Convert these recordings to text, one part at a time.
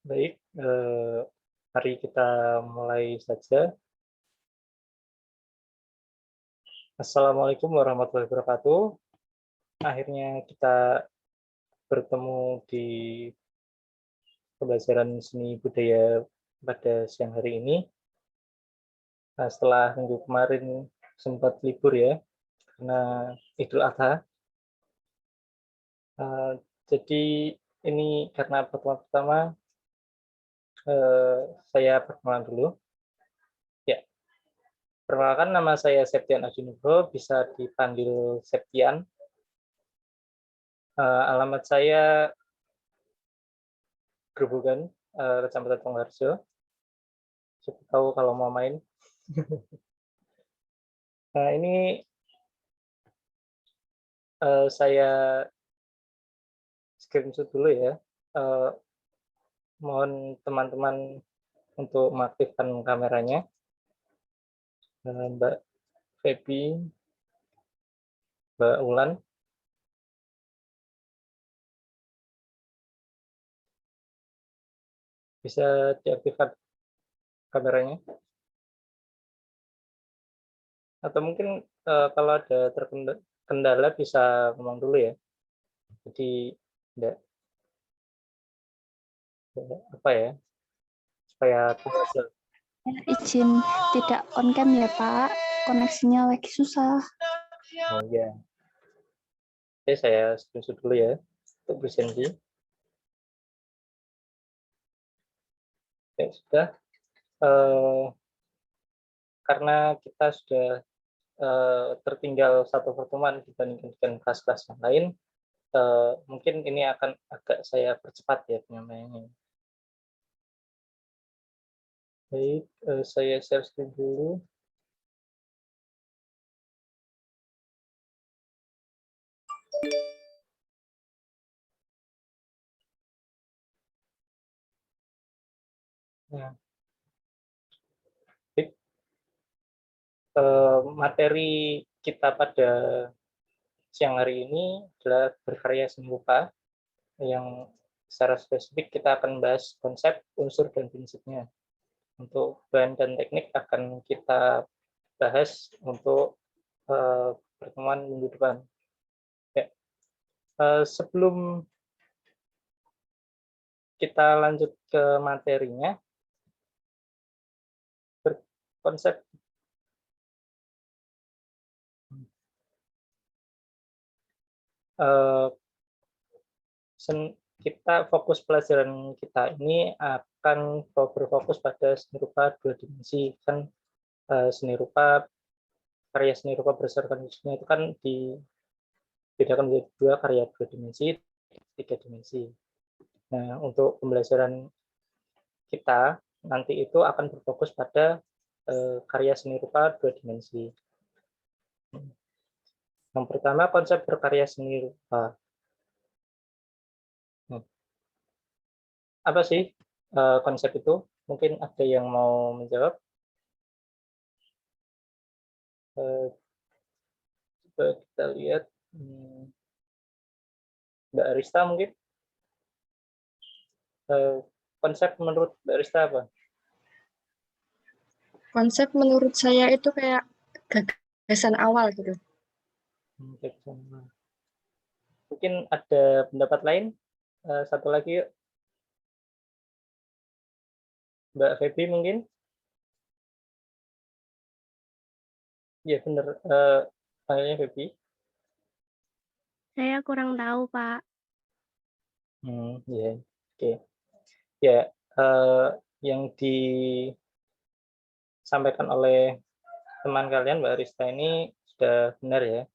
Baik, mari kita mulai saja. Assalamualaikum warahmatullahi wabarakatuh. Akhirnya kita bertemu di pembelajaran seni budaya pada siang hari ini. Nah, setelah minggu kemarin sempat libur ya, karena Idul Adha. Jadi ini karena pertemuan pertama, saya perkenalan dulu. Ya, perkenalkan nama saya Septian Adinugro, bisa dipanggil Septian. Alamat saya Grobogan, Kecamatan Tonggarjo. Siapa tahu kalau mau main. Nah, ini saya screenshot dulu ya. Mohon teman-teman untuk mengaktifkan kameranya. Mbak Feby, Mbak Ulan. Bisa diaktifkan kameranya. Atau mungkin kalau ada terkendala bisa ngomong dulu ya. Jadi enggak apa ya, supaya bisa. Izin tidak on cam ya Pak, koneksinya lagi susah. Oh ya. Oke, saya screenshot dulu ya untuk presentasi. Ya sudah. Karena kita sudah tertinggal satu pertemuan dibandingkan dengan kelas-kelas yang lain, mungkin ini akan agak saya percepat ya penyampaiannya. Baik, saya share screen dulu. Nah, baik. Materi kita pada siang hari ini adalah berkarya seni rupa, yang secara spesifik kita akan bahas konsep, unsur, dan prinsipnya. Untuk bahan dan teknik akan kita bahas untuk pertemuan minggu depan. Ya. Sebelum kita lanjut ke materinya, konsep kita fokus pelajaran kita ini akan berfokus pada seni rupa dua dimensi. Kan seni rupa, karya seni rupa berdasarkan khususnya itu kan dibedakan menjadi dua, karya dua dimensi, tiga dimensi. Nah, untuk pembelajaran kita nanti itu akan berfokus pada karya seni rupa dua dimensi. Yang pertama, konsep berkarya seni rupa. Apa sih konsep itu? Mungkin ada yang mau menjawab. Coba kita lihat. Mbak Arista mungkin. Konsep menurut Mbak Arista apa? Konsep menurut saya itu kayak gagasan awal gitu. Mungkin ada pendapat lain? Satu lagi yuk. Mbak Feby mungkin? Ya benar, panggilnya Feby. Saya kurang tahu Pak. Ya, oke. Ya, yang disampaikan oleh teman kalian Mbak Arista ini sudah benar ya.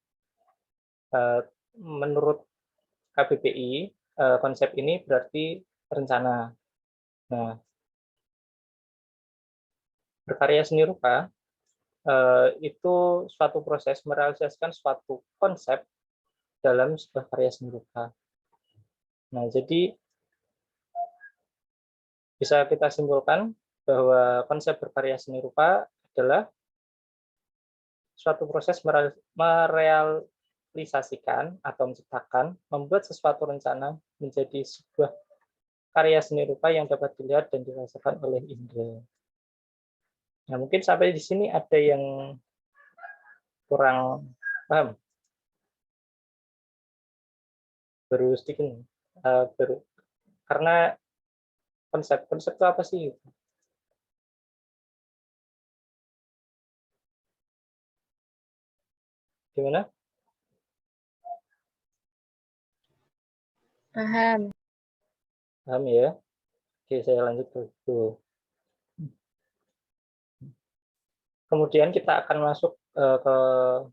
Menurut KBBI, konsep ini berarti rencana. Nah, berkarya seni rupa itu suatu proses merealisasikan suatu konsep dalam sebuah karya seni rupa. Nah, jadi bisa kita simpulkan bahwa konsep berkarya seni rupa adalah suatu proses merealisasikan atau menciptakan, membuat sesuatu rencana menjadi sebuah karya seni rupa yang dapat dilihat dan dirasakan oleh indera. Nah, mungkin sampai di sini ada yang kurang paham. Baru sedikit, baru karena konsep itu apa sih? Gimana? Paham. Paham ya? Oke, saya lanjut dulu. Kemudian kita akan masuk ke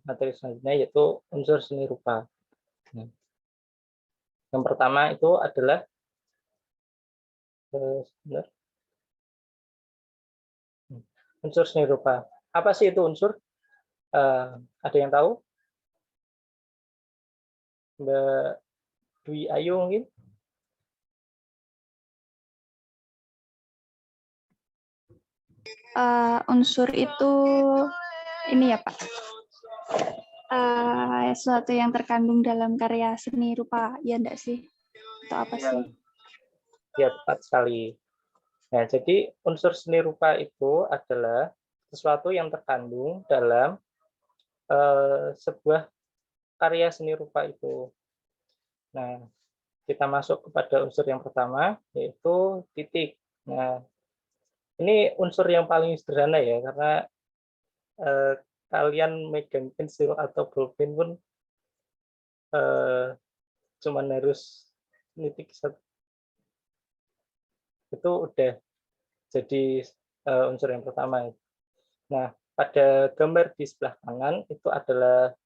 materi selanjutnya, yaitu unsur seni rupa. Yang pertama itu adalah unsur seni rupa. Apa sih itu unsur? Ada yang tahu? Mbak Dwi Ayu mungkin? Unsur itu ini ya Pak, sesuatu yang terkandung dalam karya seni rupa, ya enggak sih? Atau apa sih? Ya, tepat sekali. Nah, jadi unsur seni rupa itu adalah sesuatu yang terkandung dalam sebuah karya seni rupa itu. Nah, kita masuk kepada unsur yang pertama, yaitu titik. Nah, ini unsur yang paling sederhana ya, karena kalian megang pensil atau bolpen pun cuman harus titik satu. Itu udah jadi unsur yang pertama. Nah, pada gambar di sebelah kanan itu adalah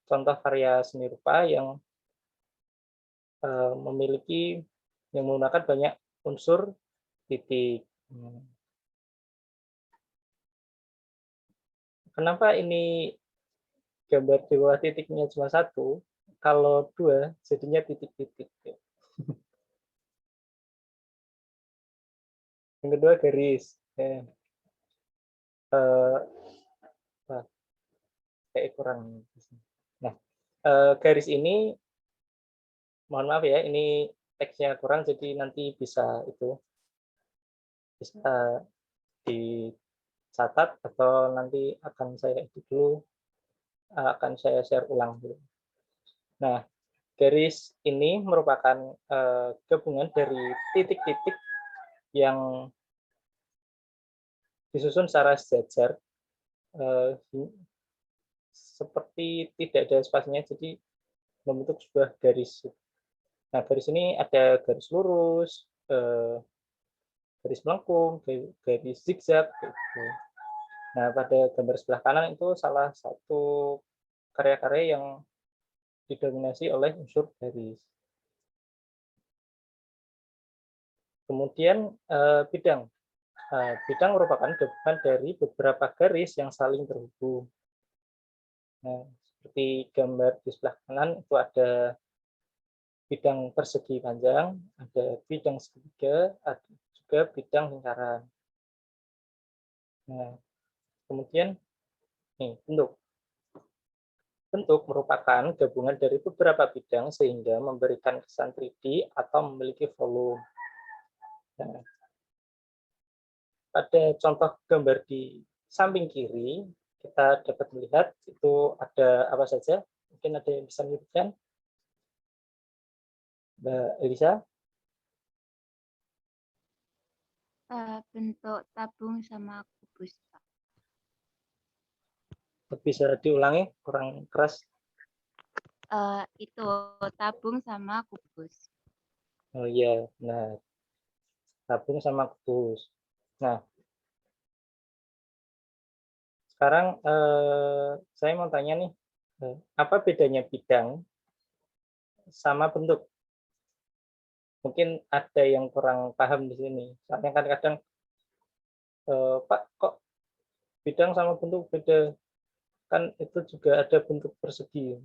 contoh karya seni rupa yang memiliki yang menggunakan banyak unsur titik. Kenapa ini gambar di bawah titiknya cuma satu? Kalau dua, jadinya titik-titik. Yang kedua garis. Kayak kurang. Nah, garis ini, mohon maaf ya, ini teksnya kurang, jadi nanti bisa dicatat atau nanti akan saya edit dulu, akan saya share ulang dulu. Nah, garis ini merupakan gabungan dari titik-titik yang disusun secara sejajar, seperti tidak ada spasinya, jadi membentuk sebuah garis. Nah, garis ini ada garis lurus, garis melengkung, garis zigzag, gitu. Nah, pada gambar sebelah kanan itu salah satu karya-karya yang didominasi oleh unsur garis. Kemudian bidang. Bidang merupakan gabungan dari beberapa garis yang saling terhubung. Nah, seperti gambar di sebelah kanan itu ada bidang persegi panjang, ada bidang segitiga, ada juga bidang lingkaran. Nah, kemudian nih, bentuk. Bentuk merupakan gabungan dari beberapa bidang sehingga memberikan kesan 3D atau memiliki volume. Nah, pada contoh gambar di samping kiri, kita dapat melihat itu ada apa saja. Mungkin ada yang bisa menyebutkan? Mbak Elisa? Bentuk tabung sama kubus, Pak. Bisa diulangi, kurang keras. Itu tabung sama kubus. Oh iya, nah tabung sama kubus. Nah, sekarang saya mau tanya nih, apa bedanya bidang sama bentuk? Mungkin ada yang kurang paham di sini. Soalnya kan kadang, Pak, kok bidang sama bentuk beda? Kan itu juga ada bentuk persegi.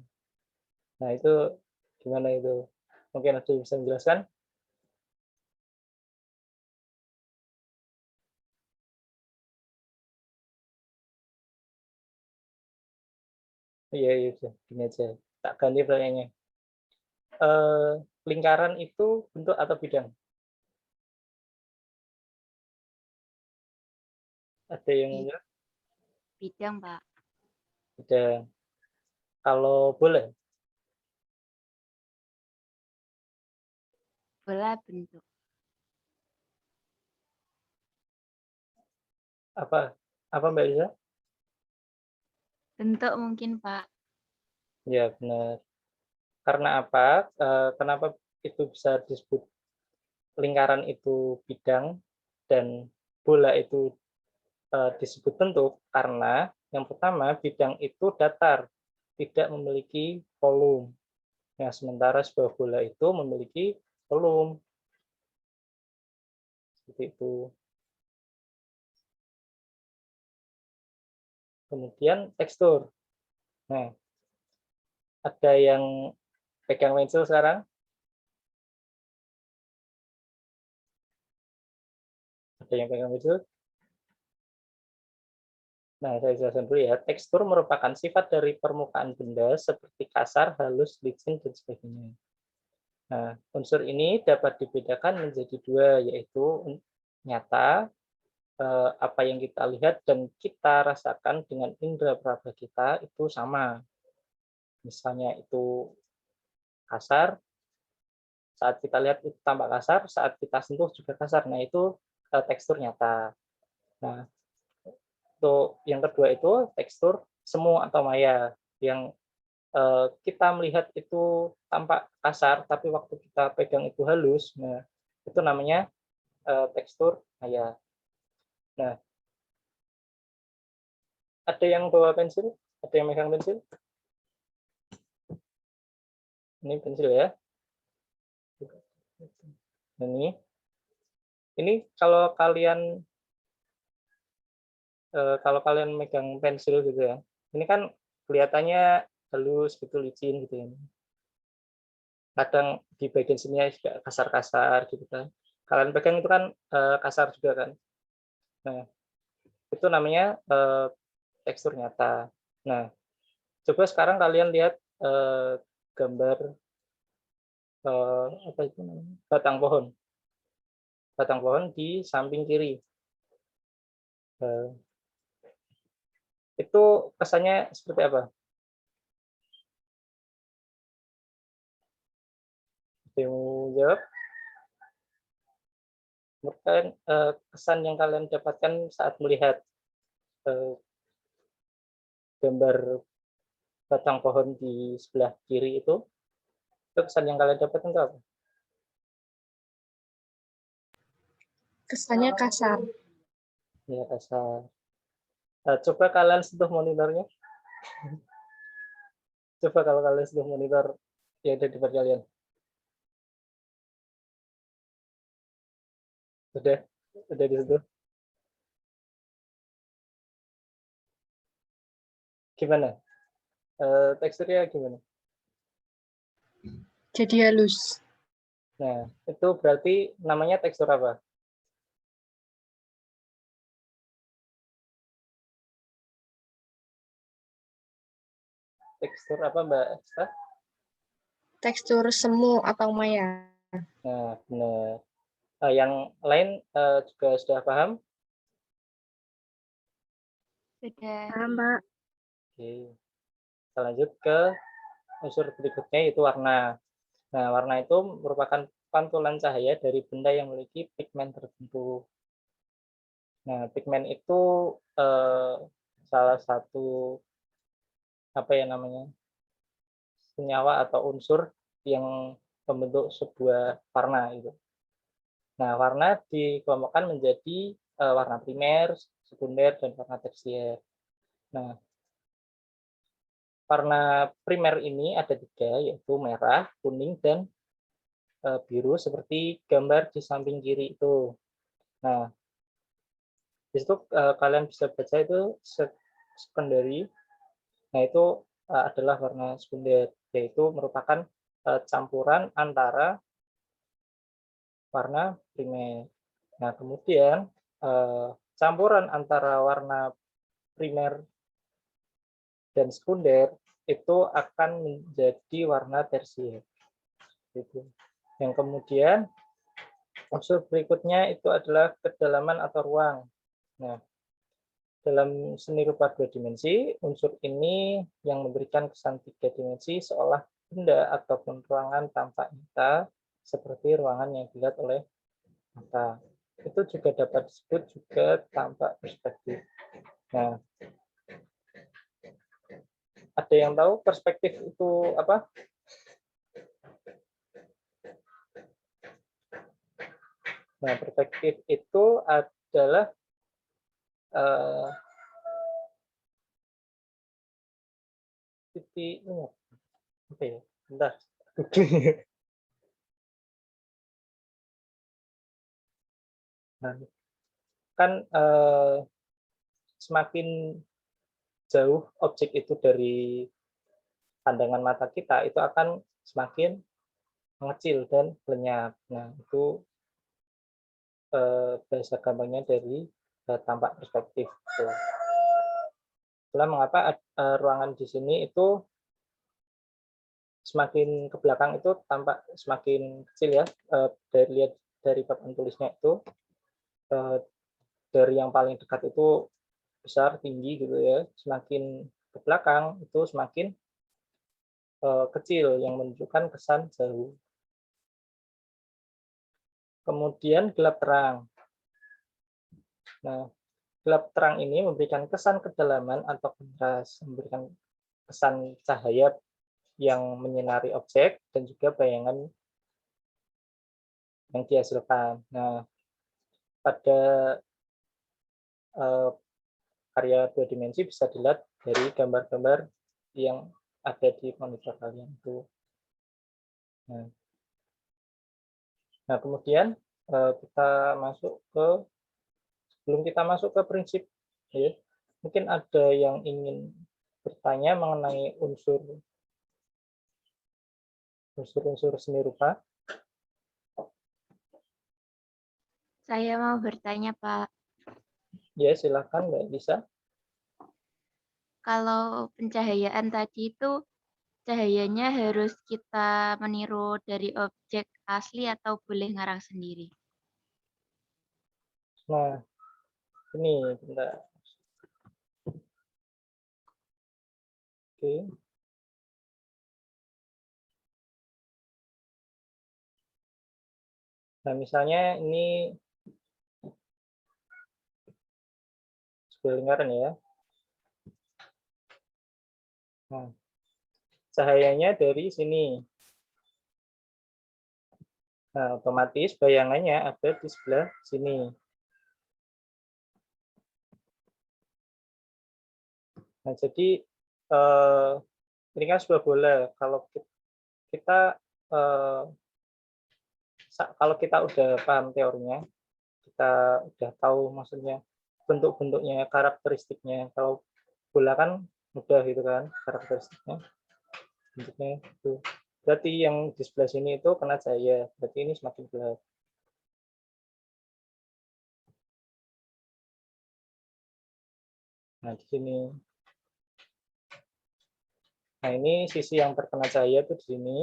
Nah, itu gimana itu? Mungkin ada yang bisa menjelaskan? Iya, iya, gini aja. Tak ganti pertanyaannya. Lingkaran itu bentuk atau bidang? Ada yang menjawab? Bidang, Pak. Bidang. Kalau boleh, Bola bentuk. apa Mbak Isa? Bentuk mungkin, Pak. Ya, benar. Karena apa? Kenapa itu bisa disebut lingkaran itu bidang dan bola itu disebut bentuk? Karena yang pertama, bidang itu datar, tidak memiliki volume. Nah, sementara sebuah bola itu memiliki volume. Seperti itu. Kemudian tekstur. Nah, ada yang pegang pensil sekarang? Ada yang pegang pensil? Nah, saya jelaskan dulu ya. Tekstur merupakan sifat dari permukaan benda seperti kasar, halus, licin, dan sebagainya. Nah, unsur ini dapat dibedakan menjadi dua, yaitu nyata, apa yang kita lihat dan kita rasakan dengan indera peraba kita itu sama. Misalnya itu kasar, saat kita lihat itu tampak kasar, saat kita sentuh juga kasar. Nah, itu tekstur nyata. Nah, untuk yang kedua itu tekstur semu atau maya, yang kita melihat itu tampak kasar, tapi waktu kita pegang itu halus. Nah, itu namanya tekstur maya. Nah, ada yang bawa pensil? Ada yang megang pensil? Ini pensil ya. Ini kalau kalian megang pensil gitu ya. Ini kan kelihatannya halus gitu, licin gitu ya. Kadang di bagian sini juga kasar-kasar gitu kan. Kalian pegang itu kan kasar juga kan. Nah, itu namanya tekstur nyata. Nah, coba sekarang kalian lihat gambar apa itu namanya? Batang pohon. Batang pohon di samping kiri. Itu kesannya seperti apa? Yang jawab? Mungkin kesan yang kalian dapatkan saat melihat gambar batang pohon di sebelah kiri itu kesan yang kalian dapatkan itu apa? Kesannya kasar. Ya, kasar. Coba kalian sentuh monitornya. Coba kalau kalian sentuh monitor yang ada di depan kalian. Sudah disentuh. Gimana? Teksturnya gimana? Jadi halus. Nah, itu berarti namanya tekstur apa? Tekstur apa, Mbak Esta? Tekstur semu atau maya. Nah, benar. Yang lain juga sudah paham? Sudah. Paham, Pak? Oke. Kita lanjut ke unsur berikutnya, yaitu warna. Nah, warna itu merupakan pantulan cahaya dari benda yang memiliki pigmen tertentu. Nah, pigmen itu salah satu apa ya namanya, senyawa atau unsur yang membentuk sebuah warna itu. Nah, warna dikelompokkan menjadi warna primer, sekunder, dan warna tersier. Nah, warna primer ini ada 3, yaitu merah, kuning, dan biru seperti gambar di samping kiri itu. Nah, di situ kalian bisa baca itu secondary. Nah, itu adalah warna sekunder, yaitu merupakan campuran antara warna primer. Nah, kemudian campuran antara warna primer dan sekunder itu akan menjadi warna tersier. Gitu. Yang kemudian unsur berikutnya itu adalah kedalaman atau ruang. Nah, Dalam seni rupa 2 dimensi, unsur ini yang memberikan kesan 3 dimensi seolah benda ataupun ruangan tampak nyata seperti ruangan yang dilihat oleh mata. Itu juga dapat disebut juga tampak perspektif. Nah, ada yang tahu perspektif itu apa? Nah, perspektif itu adalah titik ini apa ya? Bentar. Nah, kan semakin jauh objek itu dari pandangan mata kita, itu akan semakin mengecil dan lenyap. Nah, itu bahasa gampangnya dari tampak perspektif. Itulah mengapa ruangan di sini itu semakin ke belakang itu tampak semakin kecil ya, lihat dari papan tulisnya itu, dari yang paling dekat itu besar, tinggi gitu ya, semakin ke belakang itu semakin kecil yang menunjukkan kesan jauh. Kemudian gelap terang. Nah, gelap terang ini memberikan kesan kedalaman atau kontras, memberikan kesan cahaya yang menyinari objek dan juga bayangan yang dihasilkan. Nah, pada karya 2 dimensi bisa dilihat dari gambar-gambar yang ada di monitor kalian itu. Nah, kemudian kita masuk ke sebelum kita masuk ke prinsip, ya, mungkin ada yang ingin bertanya mengenai unsur-unsur seni rupa. Saya mau bertanya, Pak. Ya, silakan Mbak Lisa. Kalau pencahayaan tadi itu cahayanya harus kita meniru dari objek asli atau boleh ngarang sendiri? Nah, ini bentar. Oke. Nah, misalnya ini sebuah lingkaran ya. Nah, cahayanya dari sini. Nah, otomatis bayangannya ada di sebelah sini. Nah, jadi ini kan sebuah bola. Kalau kita udah paham teorinya, kita udah tahu maksudnya bentuk-bentuknya, karakteristiknya. Kalau bola kan mudah gitu kan karakteristiknya, bentuknya itu. Berarti yang di sebelah sini itu kena cahaya, berarti ini semakin gelap. Nah, di sini. Nah, ini sisi yang terkena cahaya itu di sini.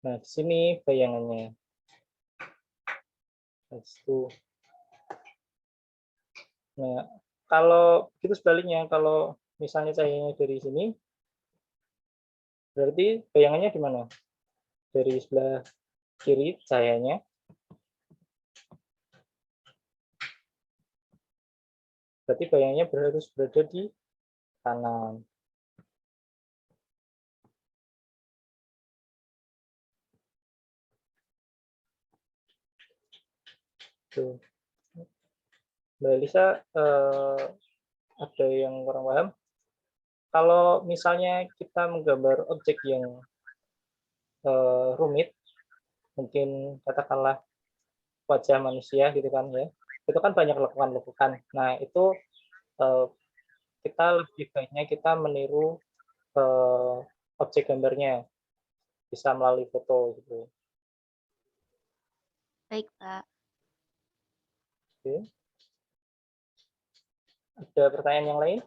Nah, di sini bayangannya. Nah, kalau itu sebaliknya, kalau misalnya cahayanya dari sini, berarti bayangannya di mana? Dari sebelah kiri cahayanya. Berarti bayangannya harus berada di kanan. Tuh. Mbak Lisa, ada yang kurang paham? Kalau misalnya kita menggambar objek yang rumit, mungkin katakanlah wajah manusia gitu kan ya, itu kan banyak lekukan-lekukan. Nah, itu kita lebih baiknya kita meniru objek gambarnya, bisa melalui foto gitu. Baik, Pak. Oke. Ada pertanyaan yang lain?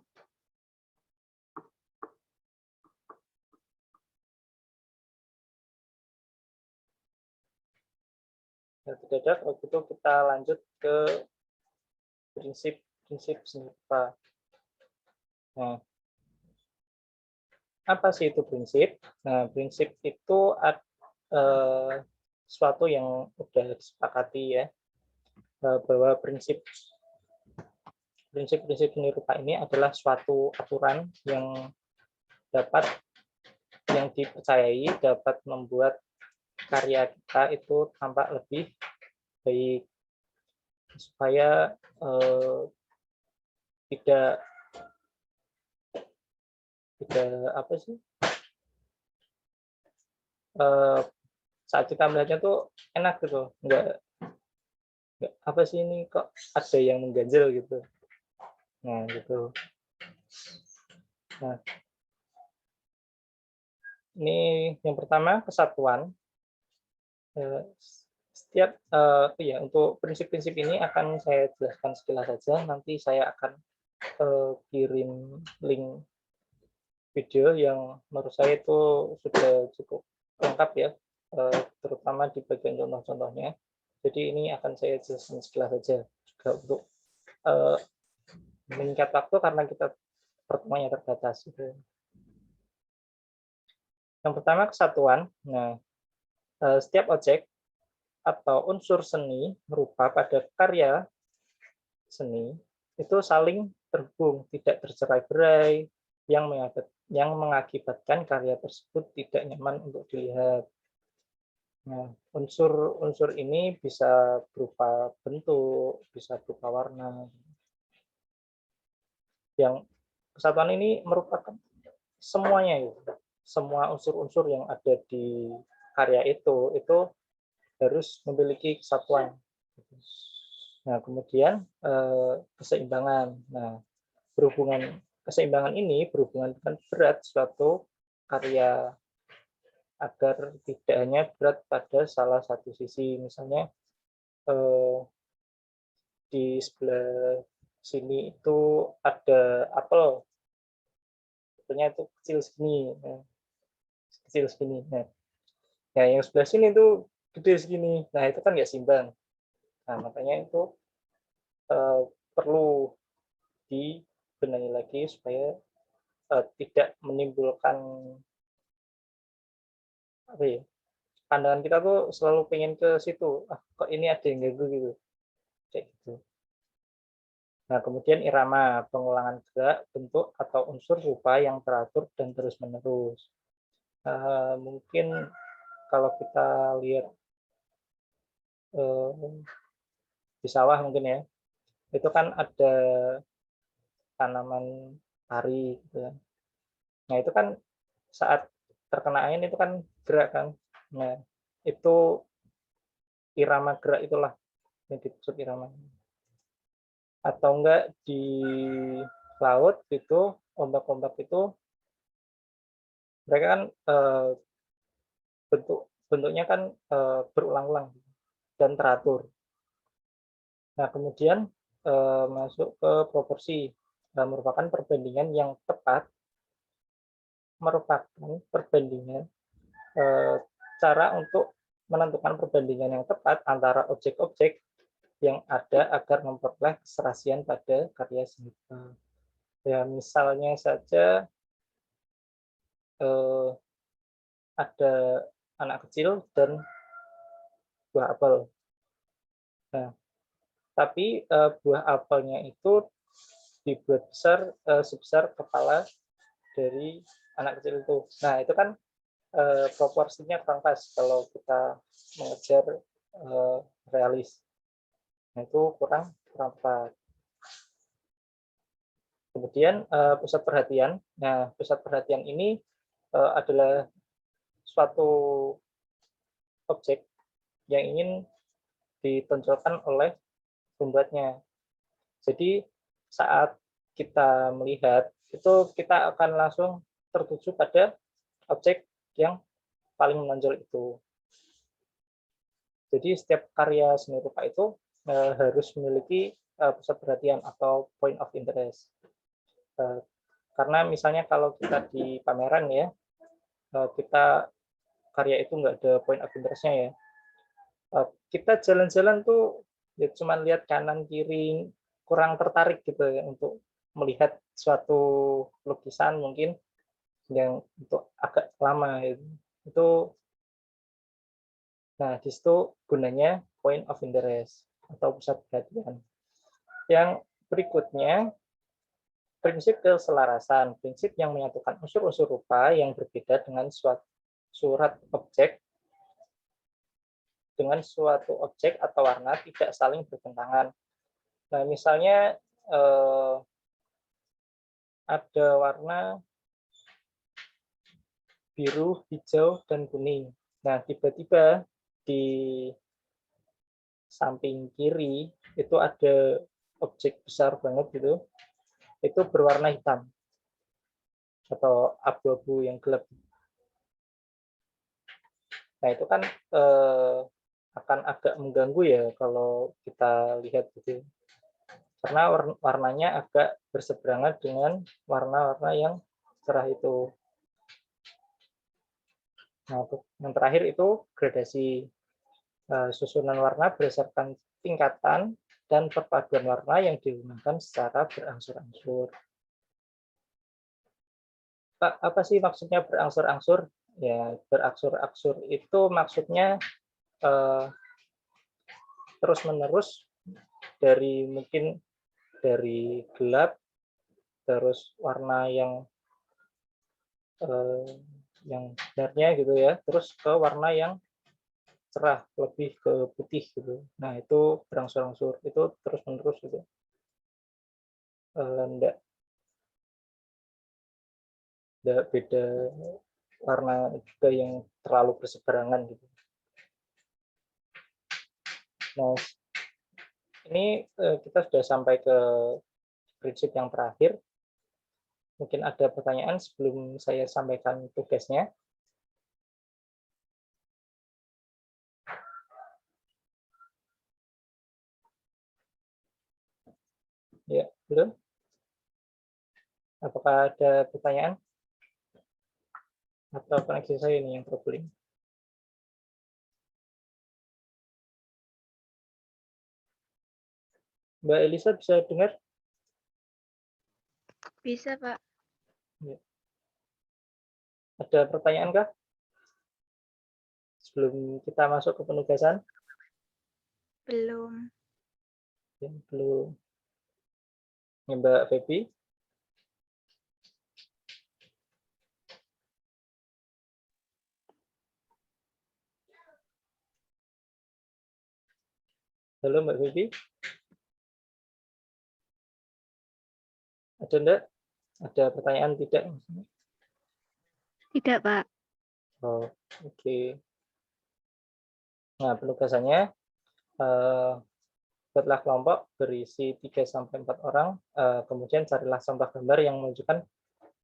Nah, tidak ada, kalau gitu kita lanjut ke prinsip prinsip seni rupa. Nah, apa sih itu prinsip? Nah, prinsip itu suatu yang sudah disepakati ya, bahwa prinsip-prinsip seni rupa ini adalah suatu aturan yang dipercayai dapat membuat karya kita itu tampak lebih baik, supaya tidak apa sih, saat kita melihatnya tuh enak gitu, enggak apa sih ini kok ada yang mengganjal gitu. Nah gitu. Nah, ini yang pertama, kesatuan. Setiap ya, untuk prinsip-prinsip ini akan saya jelaskan sekilas saja. Nanti saya akan kirim link video yang menurut saya itu sudah cukup lengkap ya, terutama di bagian contoh-contohnya. Jadi ini akan saya jelaskan sekilas saja juga untuk meningkat waktu karena kita pertemuannya terbatas. Gitu. Yang pertama, kesatuan. Nah, setiap objek atau unsur seni rupa pada karya seni itu saling terhubung, tidak tercerai-berai, yang mengakibatkan karya tersebut tidak nyaman untuk dilihat. Nah, unsur-unsur ini bisa berupa bentuk, bisa berupa warna. Yang kesatuan ini merupakan semuanya, semua unsur-unsur yang ada di karya itu harus memiliki kesatuan. Nah, kemudian keseimbangan. Nah, keseimbangan ini berhubungan dengan berat suatu karya, agar tidak hanya berat pada salah satu sisi. Misalnya di sebelah sini itu ada apel, apelnya itu kecil segini, kecil segini. Nah, yang sebelah sini itu gede segini. Nah, itu kan nggak seimbang. Nah, makanya itu perlu dibenahi lagi supaya tidak menimbulkan apa ya, pandangan kita tuh selalu pengen ke situ, kok ini ada yang ganggu gitu, kayak gitu. Nah, kemudian irama, pengulangan gerak, bentuk atau unsur rupa yang teratur dan terus menerus. Mungkin kalau kita lihat di sawah mungkin ya, itu kan ada tanaman pari gitu ya. Nah, itu kan saat terkena angin itu kan gerak kan. Nah, itu irama gerak itulah yang dimaksud irama. Atau enggak di laut itu, ombak-ombak itu mereka kan bentuknya kan berulang-ulang dan teratur. Nah, kemudian masuk ke proporsi, merupakan perbandingan yang tepat, cara untuk menentukan perbandingan yang tepat antara objek-objek yang ada agar memperoleh keserasian pada karya seni. Ya, misalnya saja ada anak kecil dan buah apel. Nah, tapi buah apelnya itu dibuat besar sebesar kepala dari anak kecil itu. Nah, itu kan proporsinya kurang pas kalau kita mengejar realis. Nah, itu kurang tepat. Kemudian pusat perhatian. Nah, pusat perhatian ini adalah suatu objek yang ingin ditonjolkan oleh pembuatnya. Jadi saat kita melihat itu kita akan langsung tertuju pada objek yang paling menonjol itu. Jadi setiap karya seni rupa itu harus memiliki pusat perhatian atau point of interest. Karena misalnya kalau kita di pameran ya, kita karya itu nggak ada point of interest-nya ya. Kita jalan-jalan tuh ya cuma lihat kanan kiri, kurang tertarik gitu ya untuk melihat suatu lukisan mungkin yang untuk agak lama itu. Nah, di situ gunanya point of interest atau pusat perhatian. Yang berikutnya, prinsip keselarasan, prinsip yang menyatukan unsur-unsur rupa yang berbeda dengan surat objek dengan suatu objek atau warna tidak saling bertentangan. Nah, misalnya ada warna biru, hijau, dan kuning. Nah, tiba-tiba di samping kiri itu ada objek besar banget gitu, itu berwarna hitam atau abu-abu yang gelap. Nah, itu kan akan agak mengganggu ya kalau kita lihat gitu. Karena warnanya agak berseberangan dengan warna-warna yang cerah itu. Nah, yang terakhir itu gradasi, susunan warna berdasarkan tingkatan dan perpaduan warna yang digunakan secara berangsur-angsur. Pak, apa sih maksudnya berangsur-angsur? Ya, berangsur-angsur itu maksudnya terus-menerus dari mungkin dari gelap, terus warna yang sebenarnya gitu ya, terus ke warna yang cerah, lebih ke putih gitu. Nah, itu berangsur-angsur, itu terus-menerus gitu. Enggak beda warna juga yang terlalu berseberangan gitu. Nah, ini kita sudah sampai ke prinsip yang terakhir. Mungkin ada pertanyaan sebelum saya sampaikan tugasnya. Ya, belum? Apakah ada pertanyaan? Atau koneksi saya ini yang problem? Mbak Elisa bisa dengar? Bisa, Pak. Ya. Ada pertanyaan kah? Sebelum kita masuk ke penugasan? Belum. Ya, belum. Ya, Mbak Feby? Halo Mbak Feby? Ada enggak? Ada pertanyaan tidak? Tidak, Pak. Oh, oke. Nah, penugasannya buatlah kelompok berisi 3-4 orang, kemudian carilah contoh gambar yang menunjukkan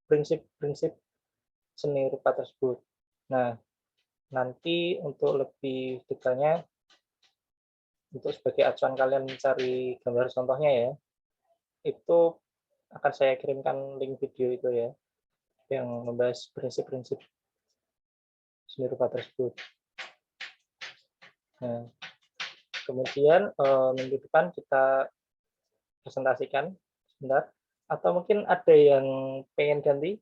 prinsip-prinsip seni rupa tersebut. Nah, nanti untuk lebih detailnya, untuk sebagai acuan kalian mencari gambar contohnya ya, itu akan saya kirimkan link video itu ya, yang membahas prinsip-prinsip seni rupa tersebut. Nah, kemudian minggu depan kita presentasikan sebentar, atau mungkin ada yang pengen ganti,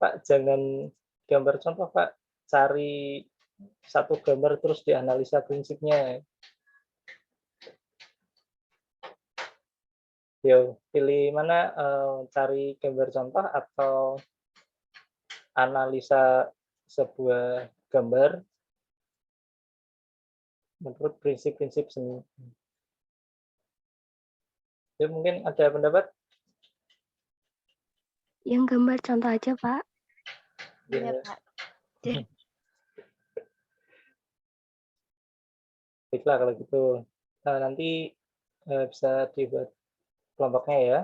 Pak, jangan gambar contoh, Pak, cari satu gambar terus dianalisa prinsipnya. Yo, pilih mana, cari gambar contoh atau analisa sebuah gambar menurut prinsip-prinsip seni. Ya, mungkin ada pendapat? Yang gambar contoh aja, Pak. Iya, Ya, Pak. baiklah kalau gitu. Nanti bisa dibuat kelompoknya ya.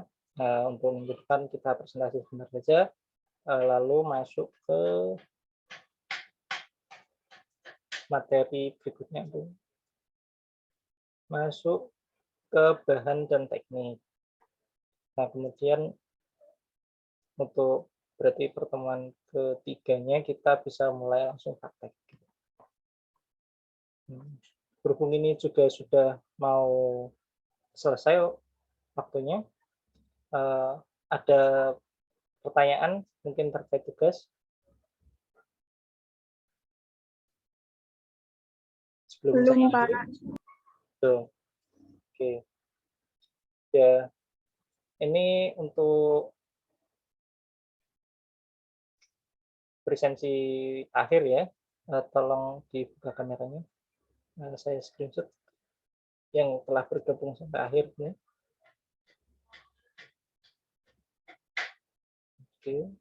Untuk minggu depan kita presentasi sebentar saja, lalu masuk ke materi berikutnya itu. Masuk ke bahan dan teknik. Nah, kemudian untuk berarti pertemuan ketiganya kita bisa mulai langsung praktek. Berhubung ini juga sudah mau selesai, waktunya. Ada pertanyaan mungkin terkait tugas? Sebelum Belum, saya Pak. akhiri? Belum. Oke. Ya, ini untuk presensi akhir ya. Tolong dibuka kameranya. Saya screenshot yang telah bergabung sampai akhir ya. Oke.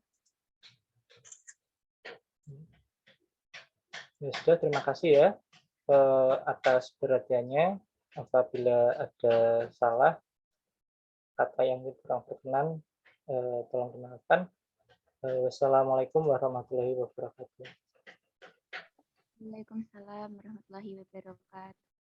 Ya sudah, terima kasih ya atas perhatiannya. Apabila ada salah kata yang kurang berkenan, tolong dimaafkan. Wassalamualaikum warahmatullahi wabarakatuh. Waalaikumsalam warahmatullahi wabarakatuh.